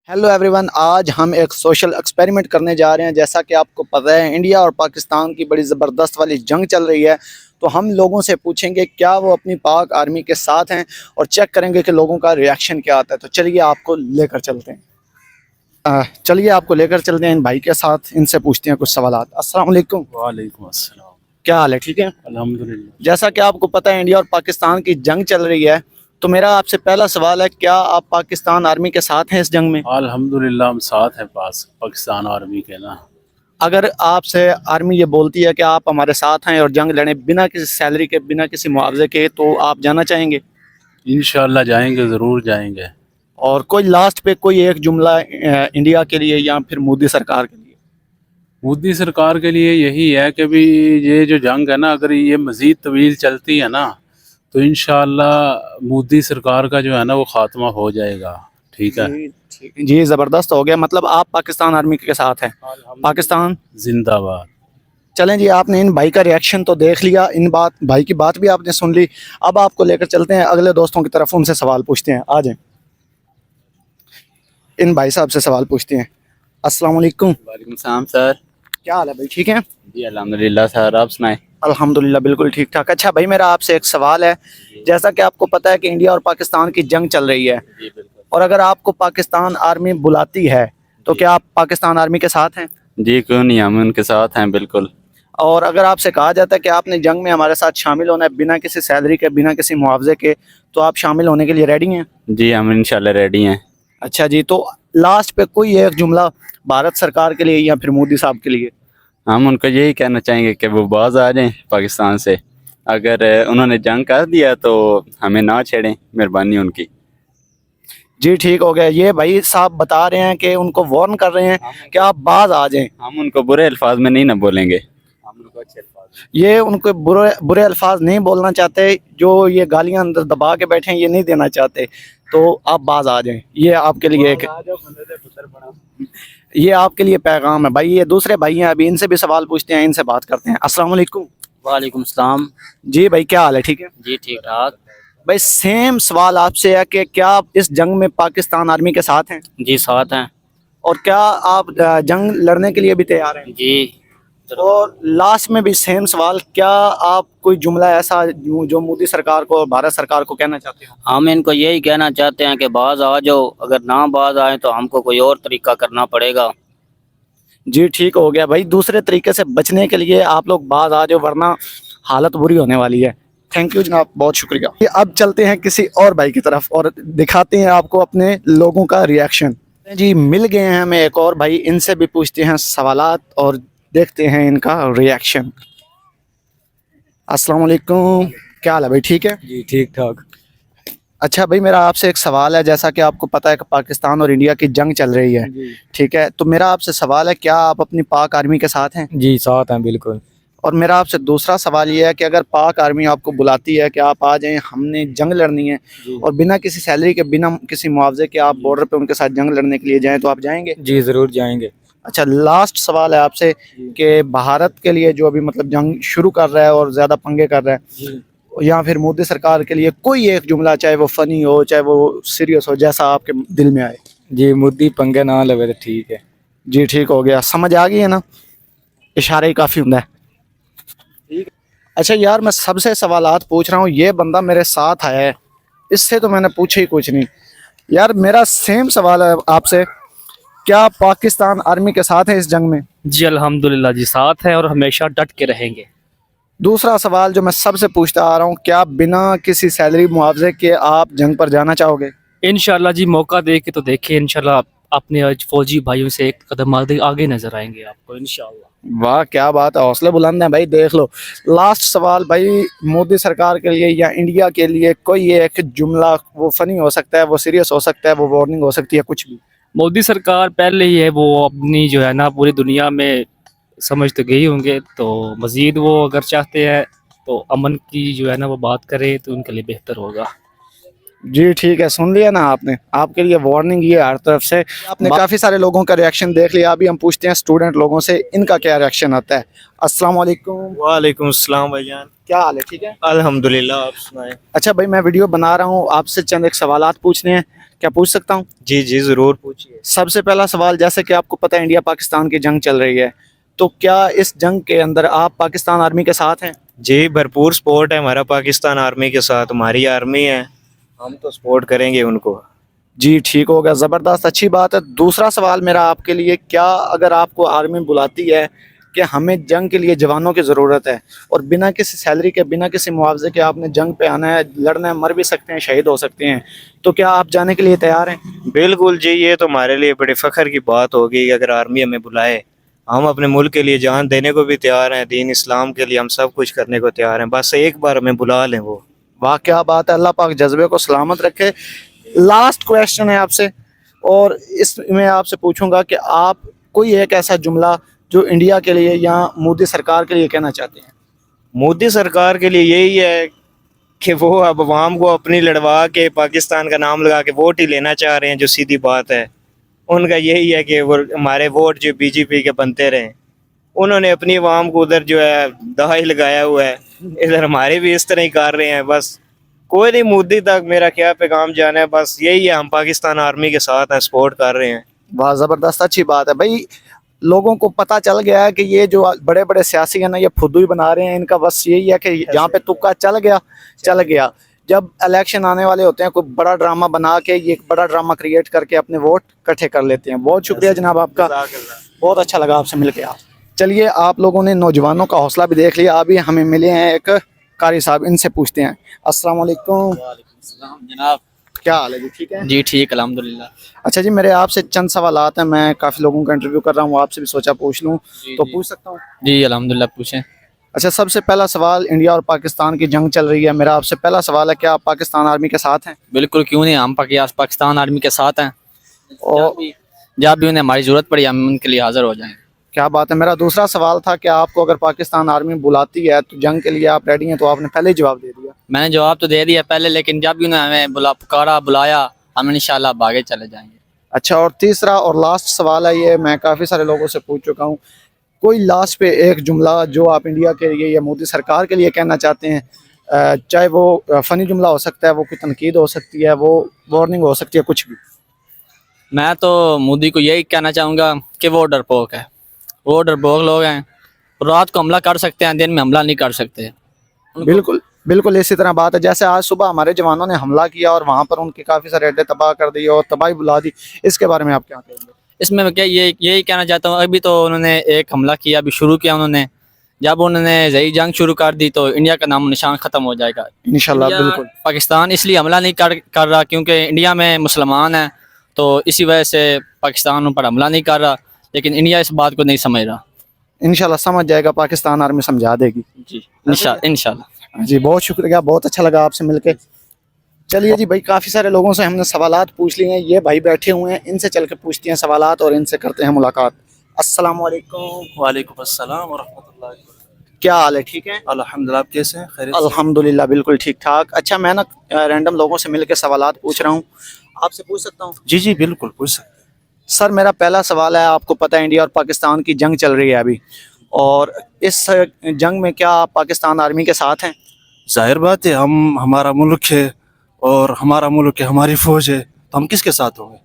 Hello everyone, आज हम एक सोशल एक्सपेरिमेंट करने जा रहे हैं। जैसा कि आपको पता है, इंडिया और पाकिस्तान की बड़ी ज़बरदस्त वाली जंग चल रही है। तो हम लोगों से पूछेंगे क्या वो अपनी पाक आर्मी के साथ हैं और चेक करेंगे कि लोगों का रिएक्शन क्या आता है। तो चलिए आपको लेकर चलते हैं इन भाई के साथ, इनसे पूछते हैं कुछ सवालात। अस्सलाम वालेकुम। वालेकुम अस्सलाम। क्या हाल है? ठीक है अल्हम्दुलिल्लाह। जैसा कि आपको पता है, इंडिया और पाकिस्तान की जंग चल रही है। तो मेरा आपसे पहला सवाल है, क्या आप पाकिस्तान आर्मी के साथ हैं इस जंग में? अल्हम्दुलिल्लाह हम साथ हैं पाकिस्तान आर्मी के ना। अगर आपसे आर्मी ये बोलती है कि आप हमारे साथ हैं और जंग लड़ें बिना किसी सैलरी के, बिना किसी मुआवजे के, तो आप जाना चाहेंगे? इंशाअल्लाह जाएंगे, ज़रूर जाएंगे। और कोई लास्ट पे कोई एक जुमला इंडिया के लिए या फिर मोदी सरकार के लिए? मोदी सरकार के लिए यही है कि भी ये जो जंग है ना, अगर ये मज़ीद तवील चलती है ना तो इंशाअल्लाह मोदी सरकार का जो है ना वो ख़ात्मा हो जाएगा। ठीक है जी, ज़बरदस्त हो गया। मतलब आप पाकिस्तान आर्मी के साथ हैं। पाकिस्तान जिंदाबाद। चलें जी, आपने इन भाई का रिएक्शन तो देख लिया, इन भाई की बात भी आपने सुन ली। अब आपको लेकर चलते हैं अगले दोस्तों की तरफ, उनसे सवाल पूछते हैं। आ जाएं, इन भाई साहब से सवाल पूछते हैं। अस्सलाम वालेकुम। वालेकुम सलाम सर। क्या हाल है भाई? ठीक है जी अल्हम्दुलिल्लाह सर, आप सुनाएं। अल्हम्दुलिल्लाह बिल्कुल ठीक ठाक। अच्छा भाई, मेरा आपसे एक सवाल है। जैसा कि आपको पता है कि इंडिया और पाकिस्तान की जंग चल रही है, जी बिल्कुल। और अगर आपको पाकिस्तान आर्मी बुलाती है तो क्या आप पाकिस्तान आर्मी के साथ हैं? जी क्यों नहीं, हम उनके साथ हैं बिल्कुल। और अगर आपसे कहा जाता है कि आपने जंग में हमारे साथ शामिल होना है बिना किसी सैलरी के, बिना किसी मुआवजे के, तो आप शामिल होने के लिए रेडी हैं? जी हम इंशाल्लाह रेडी हैं। अच्छा जी, तो लास्ट पे कोई एक जुमला भारत सरकार के लिए या फिर मोदी साहब के लिए? हम उनको यही कहना चाहेंगे कि वो बाज आ जाएं पाकिस्तान से। अगर उन्होंने जंग कर दिया तो हमें ना छेड़ें, मेहरबानी उनकी। जी ठीक हो गया। ये भाई साहब बता रहे हैं कि उनको वार्न कर रहे हैं कि आप बाज आ जाएं। हम उनको बुरे अल्फाज में नहीं ना बोलेंगे, हम उनको अच्छे अल्फाज। ये उनको बुरे बुरे अल्फाज नहीं बोलना चाहते, जो ये गालियां अंदर दबा के बैठे हैं ये नहीं देना चाहते। तो आप बाज आ जाएं, ये आपके लिए ये आपके लिए पैगाम है भाई। ये दूसरे भाई हैं, अभी इनसे भी सवाल पूछते हैं, इनसे बात करते हैं। अस्सलाम वालेकुम। वालेकुम सलाम। जी भाई, क्या हाल है? ठीक है जी ठीक ठाक। भाई, सेम सवाल आपसे है कि क्या आप इस जंग में पाकिस्तान आर्मी के साथ हैं? जी साथ हैं। और क्या आप जंग लड़ने के लिए भी तैयार हैं? जी और लास्ट में भी सेम सवाल, क्या आप कोई जुमला ऐसा जो मोदी सरकार को और भारत सरकार को कहना चाहते हो? हम इनको यही कहना चाहते हैं कि बाज आ जाओ, अगर ना बाज आए तो हमको कोई और तरीका करना पड़ेगा। जी ठीक हो गया भाई, दूसरे तरीके से बचने के लिए आप लोग बाज आ जाओ, वरना हालत बुरी होने वाली है। थैंक यू जनाब, बहुत शुक्रिया। अब चलते हैं किसी और भाई की तरफ और दिखाते हैं आपको अपने लोगों का रिएक्शन। जी मिल गए हैं हमें एक और भाई, इनसे भी पूछते हैं सवालात और देखते हैं इनका रिएक्शन। अस्सलाम वालेकुम। क्या हाल है भाई? ठीक है जी ठीक ठाक। अच्छा भाई, मेरा आपसे एक सवाल है। जैसा कि आपको पता है कि पाकिस्तान और इंडिया की जंग चल रही है, ठीक है, तो मेरा आपसे सवाल है, क्या आप अपनी पाक आर्मी के साथ हैं? जी साथ हैं बिल्कुल। और मेरा आपसे दूसरा सवाल ये है कि अगर पाक आर्मी आपको बुलाती है कि आप आ जाएं, हमने जंग लड़नी है, और बिना किसी सैलरी के, बिना किसी मुआवजे के आप बॉर्डर पे उनके साथ जंग लड़ने के लिए जाएं, तो आप जाएंगे? जी ज़रूर जाएंगे। अच्छा, लास्ट सवाल है आपसे कि भारत के लिए जो अभी मतलब जंग शुरू कर रहा है और ज़्यादा पंगे कर रहा है, या फिर मोदी सरकार के लिए कोई एक जुमला, चाहे वो फ़नी हो चाहे वो सीरियस हो, जैसा आपके दिल में आए। जी मोदी पंगे ना लगे तो ठीक है। जी ठीक हो गया, समझ आ गई है ना? इशारे ही काफ़ी होता है। अच्छा यार, मैं सबसे सवालात पूछ रहा हूँ, ये बंदा मेरे साथ आया है, इससे तो मैंने पूछा ही कुछ नहीं। यार मेरा सेम सवाल है आपसे, क्या पाकिस्तान आर्मी के साथ है इस जंग में? जी अल्हम्दुलिल्लाह जी साथ हैं और हमेशा डट के रहेंगे। दूसरा सवाल जो मैं सबसे पूछता आ रहा हूँ, क्या बिना किसी सैलरी मुआवजे के आप जंग पर जाना चाहोगे? इंशाल्लाह जी, मौका दे के तो देखिए, इंशाल्लाह अपने आज फौजी भाइयों से एक कदम आगे नजर आएंगे आपको इंशाल्लाह। वाह क्या बात है, हौसले बुलंद हैं भाई। देख लो, लास्ट सवाल भाई, मोदी सरकार के लिए या इंडिया के लिए कोई एक जुमला, वो फनी हो सकता है, वो सीरियस हो सकता है, वो वार्निंग हो सकती है, कुछ भी। मोदी सरकार पहले ही है, वो अपनी जो है ना पूरी दुनिया में समझ तो गई होंगे, तो मज़ीद वो अगर चाहते हैं तो अमन की जो है ना वो बात करें तो उनके लिए बेहतर होगा। जी ठीक है, सुन लिया ना आपने, आपके लिए वार्निंग ये हर तरफ से। आपने काफ़ी सारे लोगों का रिएक्शन देख लिया, अभी हम पूछते हैं स्टूडेंट लोगों से, इनका क्या रिएक्शन आता है। अस्सलाम वालेकुम। वालेकुम अस्सलाम भाईजान। क्या हाल है? ठीक है अल्हम्दुलिल्लाह, आप सुनाएं। अच्छा भाई, मैं वीडियो बना रहा हूँ, आपसे चंद एक सवालात पूछने हैं, क्या पूछ सकता हूँ? जी जी ज़रूर पूछिए। सबसे पहला सवाल, जैसे कि आपको पता है इंडिया पाकिस्तान की जंग चल रही है, तो क्या इस जंग के अंदर आप पाकिस्तान आर्मी के साथ हैं? जी भरपूर सपोर्ट है हमारा पाकिस्तान आर्मी के साथ, हमारी आर्मी है, हम तो सपोर्ट करेंगे उनको। जी ठीक हो गया, ज़बरदस्त, अच्छी बात है। दूसरा सवाल मेरा आपके लिए, क्या अगर आपको आर्मी बुलाती है कि हमें जंग के लिए जवानों की ज़रूरत है और बिना किसी सैलरी के, बिना किसी मुआवजे के आपने जंग पे आना है, लड़ना है, मर भी सकते हैं, शहीद हो सकते हैं, तो क्या आप जाने के लिए तैयार हैं? बिल्कुल जी, ये तो हमारे लिए बड़े फ़ख्र की बात होगी कि अगर आर्मी हमें बुलाए। हम अपने मुल्क के लिए जान देने को भी तैयार हैं, दीन इस्लाम के लिए हम सब कुछ करने को तैयार हैं, बस एक बार हमें बुला लें वो। वाह क्या बात है, अल्लाह पाक जज्बे को सलामत रखे। लास्ट क्वेश्चन है आपसे, और इसमें आपसे पूछूंगा कि आप कोई एक ऐसा जुमला जो इंडिया के लिए या मोदी सरकार के लिए कहना चाहते हैं। मोदी सरकार के लिए यही है कि वो अब अवाम को अपनी लड़वा के पाकिस्तान का नाम लगा के वोट ही लेना चाह रहे हैं, जो सीधी बात है। उनका यही है कि वो हमारे वोट जो बीजेपी के बनते रहें। उन्होंने अपनी अवाम को उधर जो है दहाई लगाया हुआ है, इधर हमारे भी इस तरह ही कर रहे हैं। बस कोई नहीं, मोदी तक मेरा क्या पैगाम जाना है, बस यही है, हम पाकिस्तान आर्मी के साथ हैं, सपोर्ट कर रहे हैं। वाह ज़बरदस्त, अच्छी बात है भाई। लोगों को पता चल गया है कि ये जो बड़े बड़े सियासी हैं ना, ये फुद्दू ही बना रहे हैं। इनका बस यही है कि जहाँ पे तुक्का चल गया चल गया। जब इलेक्शन आने वाले होते हैं, कोई बड़ा ड्रामा बना के, ये एक बड़ा ड्रामा क्रिएट करके अपने वोट इकट्ठे कर लेते हैं। बहुत शुक्रिया जनाब आपका, बहुत अच्छा लगा आपसे मिलके। आप चलिए, आप लोगों ने नौजवानों का हौसला भी देख लिया। अभी हमें मिले हैं एक कारी साहब, इनसे पूछते हैं। अस्सलाम वालेकुम जनाब। क्या हाल है जी? ठीक है जी ठीक, अल्हम्दुलिल्लाह। अच्छा जी, मेरे आपसे चंद सवालात हैं। मैं काफ़ी लोगों का इंटरव्यू कर रहा हूँ, आपसे भी सोचा पूछ लूँ, तो पूछ सकता हूँ? जी अल्हम्दुलिल्लाह, पूछें। अच्छा, सबसे पहला सवाल, इंडिया और पाकिस्तान की जंग चल रही है, मेरा आपसे पहला सवाल है, क्या आप पाकिस्तान आर्मी के साथ हैं? बिल्कुल, क्यों नहीं, हम पाकिस्तान आर्मी के साथ हैं, और जब भी उन्हें हमारी ज़रूरत पड़ी हम उनके लिए हाज़िर हो जाएंगे। क्या बात है। मेरा दूसरा सवाल था कि आपको अगर पाकिस्तान आर्मी बुलाती है तो जंग के लिए आप रेडी हैं, तो आपने पहले ही जवाब दे दिया। मैंने जवाब तो दे दिया पहले, लेकिन जब भी उन्हें हमें बुलाया, हम इंशाल्लाह अब आगे चले जाएंगे। अच्छा, और तीसरा और लास्ट सवाल है, ये मैं काफ़ी सारे लोगों से पूछ चुका हूँ, कोई लास्ट पे एक जुमला जो आप इंडिया के लिए या मोदी सरकार के लिए कहना चाहते हैं, चाहे वो फ़नी जुमला हो सकता है, वो कोई तनकीद हो सकती है, वो वार्निंग हो सकती है, कुछ भी। मैं तो मोदी को यही कहना चाहूँगा कि वो डरपोक है, वो डरपोक लोग हैं, रात को हमला कर सकते हैं, दिन में हमला नहीं कर सकते। बिल्कुल बिल्कुल इसी तरह बात है, जैसे आज सुबह हमारे जवानों ने हमला किया और वहाँ पर उनके काफ़ी सारे अड्डे तबाह कर दिए और तबाही बुला दी, इसके बारे में आप क्या कहेंगे? इसमें मैं क्या यही कहना चाहता हूँ, अभी तो उन्होंने एक हमला किया, अभी शुरू किया उन्होंने, जब उन्होंने यही जंग शुरू कर दी तो इंडिया का नाम निशान ख़त्म हो जाएगा। इंशाल्लाह इंडिया- बिल्कुल। पाकिस्तान इसलिए हमला नहीं कर रहा क्योंकि इंडिया में मुसलमान हैं, तो इसी वजह से पाकिस्तान पर हमला नहीं कर रहा, लेकिन इंडिया इस बात को नहीं समझ रहा। इंशाल्लाह समझ जाएगा, पाकिस्तान आर्मी समझा देगी। जी इंशाल्लाह। जी बहुत शुक्रिया, बहुत अच्छा लगा आपसे मिलके। चलिए जी भाई, काफ़ी सारे लोगों से हमने सवालात पूछ लिए हैं, ये भाई बैठे हुए हैं, इनसे चल के पूछते हैं सवालात और इनसे करते हैं मुलाकात। अस्सलाम वालेकुम। वालेकुम अस्सलाम वरहमतुल्लाहि वबरकातुहू। क्या हाल है? ठीक है अल्हम्दुलिल्लाह, आप कैसे हैं? खैरियत से? अल्हम्दुलिल्लाह बिल्कुल ठीक ठाक। अच्छा, मैं ना रैंडम लोगों से मिलके सवालात पूछ रहा हूँ, आपसे पूछ सकता हूँ? जी जी बिल्कुल पूछ सकते हैं। सर, मेरा पहला सवाल है, आपको पता है इंडिया और पाकिस्तान की जंग चल रही है अभी, और इस जंग में क्या आप पाकिस्तान आर्मी के साथ हैं? जाहिर बात है, हम हमारा मुल्क है और हमारा मुल्क है, हमारी फ़ौज है, तो हम किसके साथ होंगे?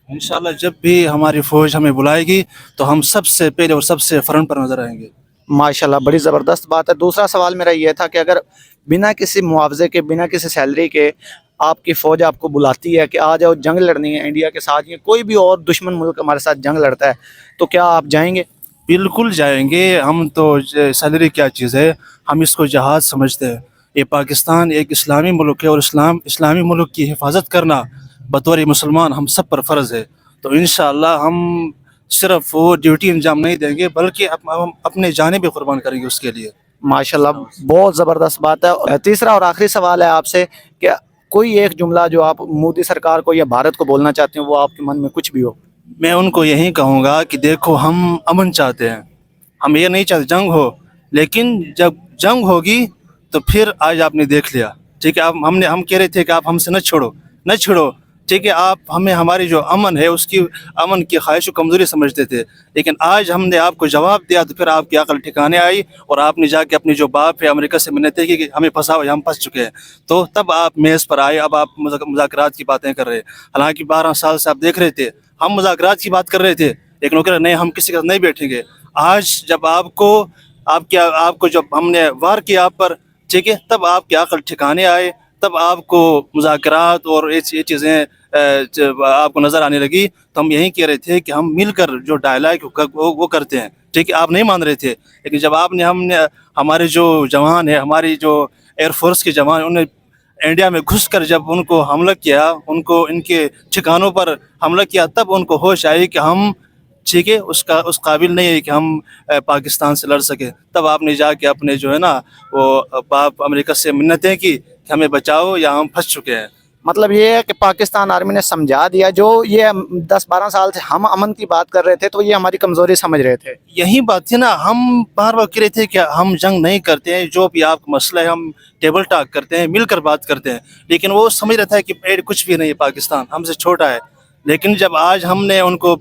इंशाल्लाह जब भी हमारी फ़ौज हमें बुलाएगी तो हम सबसे पहले और सबसे फ्रंट पर नजर आएंगे। माशाल्लाह, बड़ी ज़बरदस्त बात है। दूसरा सवाल मेरा ये था कि अगर बिना किसी मुआवजे के, बिना किसी सैलरी के आपकी फ़ौज आपको बुलाती है कि आ जाओ जंग लड़नी है इंडिया के साथ, या कोई भी और दुश्मन मुल्क हमारे साथ जंग लड़ता है, तो क्या आप जाएंगे? बिल्कुल जाएंगे हम तो। सैलरी क्या चीज़ है, हम इसको जहाज़ समझते हैं। ये पाकिस्तान एक इस्लामी मुल्क है और इस्लामी मुल्क की हिफाजत करना बतौर मुसलमान हम सब पर फ़र्ज़ है। तो इंशाअल्लाह हम सिर्फ वो ड्यूटी अंजाम नहीं देंगे, बल्कि हम अपने जाने भी कुर्बान करेंगे उसके लिए। माशाल्लाह, बहुत ज़बरदस्त बात है। तीसरा और आखिरी सवाल है आपसे कि कोई एक जुमला जो आप मोदी सरकार को या भारत को बोलना चाहते हो, वो आपके मन में कुछ भी हो। मैं उनको यही कहूँगा कि देखो, हम अमन चाहते हैं, हम ये नहीं चाहते जंग हो, लेकिन जब जंग होगी तो फिर आज आपने देख लिया, ठीक है, हम कह रहे थे कि आप हमसे न छिड़ो, ٹھیک ہے آپ ہمیں ہماری جو امن ہے اس کی امن کی خواہش و کمزوری سمجھتے تھے، لیکن آج ہم نے آپ کو جواب دیا تو پھر آپ کی عقل ٹھکانے آئی اور آپ نے جا کے اپنی جو باپ ہے امریکہ سے منتیں کی کہ ہمیں پھنساؤ، ہم پھنس چکے ہیں، تو تب آپ میز پر آئے، اب آپ مذاکرات کی باتیں کر رہے ہیں۔ حالانکہ 12 سال سے آپ دیکھ رہے تھے ہم مذاکرات کی بات کر رہے تھے، لیکن وہ کہہ رہے نہیں ہم کسی کے ساتھ نہیں بیٹھیں گے۔ آج جب آپ کو جب ہم نے وار کیا آپ پر، ٹھیک ہے، تب آپ کی عقل ٹھکانے آئے، تب آپ کو مذاکرات اور یہ چیزیں آپ کو نظر آنے لگی۔ تو ہم یہی کہہ رہے تھے کہ ہم مل کر جو ڈائلاگ وہ کرتے ہیں، ٹھیک ہے، آپ نہیں مان رہے تھے، لیکن جب ہم نے ہمارے جو جوان ہیں، ہماری جو ایئر فورس کے جوان، انہوں نے انڈیا میں گھس کر جب ان کو حملہ کیا، ان کو ان کے ٹھکانوں پر حملہ کیا، تب ان کو ہوش آئی کہ ہم ٹھیک ہے اس قابل نہیں ہے کہ ہم پاکستان سے لڑ سکیں۔ تب آپ نے جا کے اپنے جو ہے نا وہ باپ امریکہ سے منتیں کی کہ ہمیں بچاؤ یا ہم پھنس چکے ہیں۔ مطلب یہ ہے کہ پاکستان آرمی نے سمجھا دیا، جو یہ 10-12 سال سے ہم امن کی بات کر رہے تھے تو یہ ہماری کمزوری سمجھ رہے تھے۔ یہی بات تھی نا، ہم بار بار کہہ رہے تھے کہ ہم جنگ نہیں کرتے ہیں، جو بھی آپ کا مسئلہ ہے ہم ٹیبل ٹاک کرتے ہیں، مل کر بات کرتے ہیں، لیکن وہ سمجھ رہا تھا کہ کچھ بھی نہیں ہے، پاکستان ہم سے چھوٹا ہے۔ لیکن جب آج ہم نے ان کو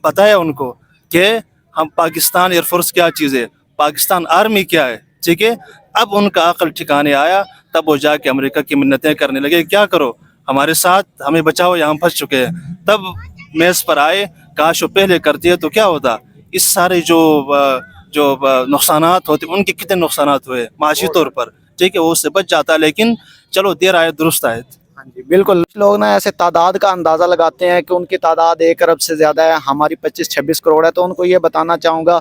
بتایا ان کو کہ ہم پاکستان ایئر فورس کیا چیز ہے، پاکستان آرمی کیا ہے، ٹھیک ہے، اب ان کا عقل ٹھکانے آیا، تب وہ جا کے امریکہ کی منتیں کرنے لگے، کیا کرو ہمارے ساتھ، ہمیں بچاؤ یا ہم پھنس چکے ہیں۔ تب میز پر آئے، کاش وہ پہلے کرتے تو کیا ہوتا۔ اس سارے جو نقصانات ہوتے ان کے کتنے نقصانات ہوئے معاشی طور پر، ٹھیک ہے، وہ اس سے بچ جاتا، لیکن چلو دیر آئے درست آئے۔ ہاں جی بالکل، لوگ نا ایسے تعداد کا اندازہ لگاتے ہیں کہ ان کی تعداد 1 ارب سے زیادہ ہے، ہماری 25-26 کروڑ ہے، تو ان کو یہ بتانا چاہوں گا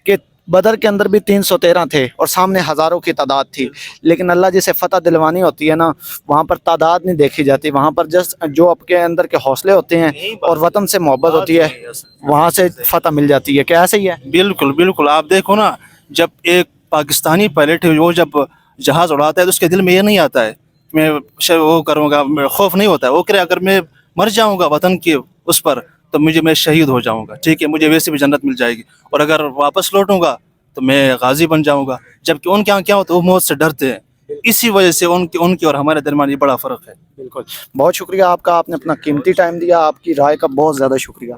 کہ بدر کے اندر بھی 313 تھے اور سامنے ہزاروں کی تعداد تھی، لیکن اللہ جسے فتح دلوانی ہوتی ہے نا، وہاں پر تعداد نہیں دیکھی جاتی، وہاں پر جسٹ جو آپ کے اندر کے حوصلے ہوتے ہیں اور وطن سے محبت ہوتی ہے، وہاں سے فتح مل جاتی ہے۔ کیا ایسے ہی ہے؟ بالکل بالکل، آپ دیکھو نا، جب ایک پاکستانی پائلٹ ہے وہ جب جہاز اڑاتا ہے تو اس کے دل میں یہ نہیں آتا ہے میں وہ کروں گا، خوف نہیں ہوتا ہے، وہ کرے اگر میں مر جاؤں گا وطن کے اس پر تو میں شہید ہو جاؤں گا، ٹھیک ہے، مجھے ویسے بھی جنت مل جائے گی، اور اگر واپس لوٹوں گا تو میں غازی بن جاؤں گا۔ جبکہ ان کے یہاں کیا ہوتا ہے، وہ موت سے ڈرتے ہیں، اسی وجہ سے ان کی اور ہمارے درمیان یہ بڑا فرق ہے۔ بالکل، بہت شکریہ آپ کا، آپ نے اپنا قیمتی ٹائم دیا، آپ کی رائے کا بہت زیادہ شکریہ۔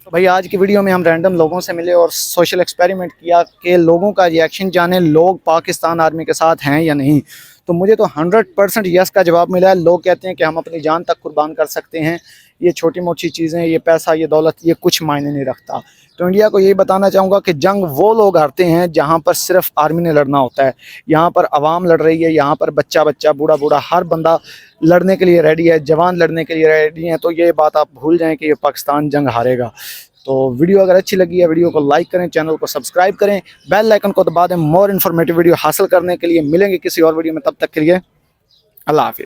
تو بھائی آج کی ویڈیو میں ہم رینڈم لوگوں سے ملے اور سوشل ایکسپیریمنٹ کیا کہ لوگوں کا ریئیکشن جانیں، لوگ پاکستان آرمی کے ساتھ ہیں یا نہیں۔ تو مجھے تو 100% یس کا جواب ملا ہے۔ لوگ کہتے ہیں کہ ہم اپنی جان تک قربان کر سکتے ہیں، یہ چھوٹی موٹی چیزیں، یہ پیسہ، یہ دولت، یہ کچھ معنی نہیں رکھتا۔ تو انڈیا کو یہی بتانا چاہوں گا کہ جنگ وہ لوگ ہارتے ہیں جہاں پر صرف آرمی نے لڑنا ہوتا ہے، یہاں پر عوام لڑ رہی ہے، یہاں پر بچہ بوڑھا ہر بندہ لڑنے کے لیے ریڈی ہے، جوان لڑنے کے لیے ریڈی ہیں۔ تو یہ بات آپ بھول جائیں کہ یہ پاکستان جنگ ہارے گا۔ تو ویڈیو اگر اچھی لگی ہے ویڈیو کو لائک کریں، چینل کو سبسکرائب کریں، بیل آئیکن کو دبا دیں۔ مور انفارمیٹیو ویڈیو حاصل کرنے کے لیے ملیں گے کسی اور ویڈیو میں، تب تک کے لیے اللہ حافظ۔